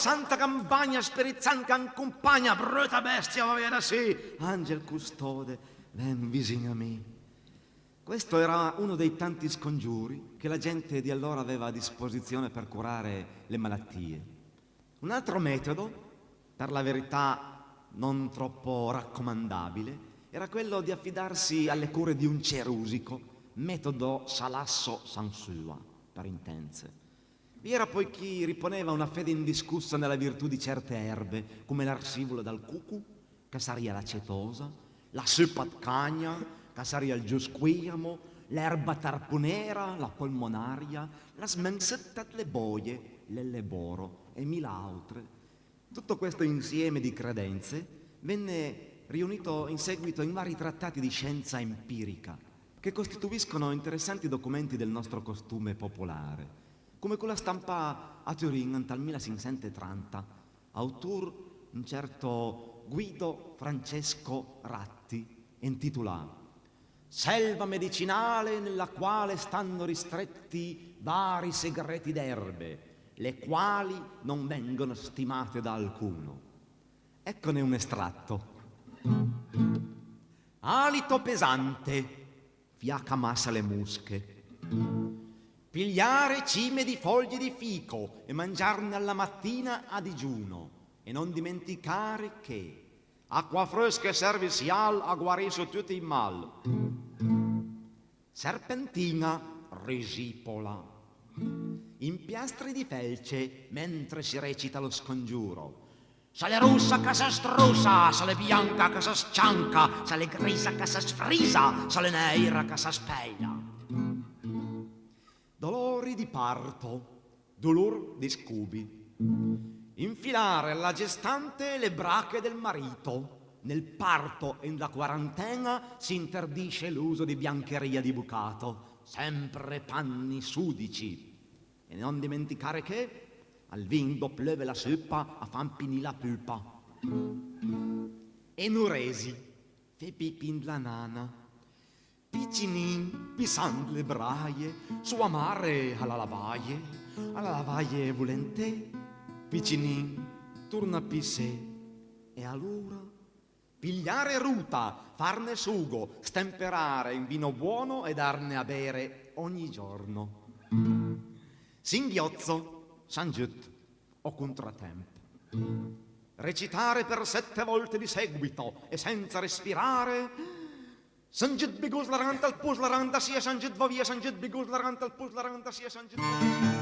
Santa campagna sperizzanca in compagna, bruta bestia va via sì. Angel custode, ven vicino a me. Questo era uno dei tanti scongiuri che la gente di allora aveva a disposizione per curare le malattie. Un altro metodo, per la verità non troppo raccomandabile, era quello di affidarsi alle cure di un cerusico, metodo Salasso Sansua, per intenze. Vi era poi chi riponeva una fede indiscussa nella virtù di certe erbe, come l'arsivolo dal cucu, che saria l'acetosa, la suppat cagna, che saria il giusquiamo, l'erba tarponera, la polmonaria, la smensetta delle boie, l'elleboro e mille altre. Tutto questo insieme di credenze venne riunito in seguito in vari trattati di scienza empirica, che costituiscono interessanti documenti del nostro costume popolare, come quella stampa a Turin nel 1530, autur un certo Guido Francesco Ratti, intitolato Selva medicinale nella quale stanno ristretti vari segreti d'erbe, le quali non vengono stimate da alcuno. Eccone un estratto. Alito pesante, fiacca massa le musche. Pigliare cime di foglie di fico e mangiarne alla mattina a digiuno. E non dimenticare che acqua fresca servizial a guarisce tutti i mal. Serpentina risipola. Impiastri di felce mentre si recita lo scongiuro. Sale russa che si strusa, sale bianca che si scianca, sale grisa che si sfrisa, sale nera che si speglia. Dolori di parto, dolor di scubi. Infilare alla gestante le brache del marito. Nel parto e nella quarantena si interdisce l'uso di biancheria di bucato, sempre panni sudici. E non dimenticare che al vino pleve la suppa a fampini la pulpa. Enuresi, fe pipin la nana. Piccinin, pisando le braie, su amare alla lavaie volente. Piccinin, torna a pissè. E allora pigliare ruta, farne sugo, stemperare in vino buono e darne a bere ogni giorno. Singhiozzo, San Giut o contratempo. Recitare per 7 volte di seguito e senza respirare. San Giut bigus la ranta al pus la ranta sia San Giut va via, San Giut bigus la ranta al pus la ranta sia San Giut va via.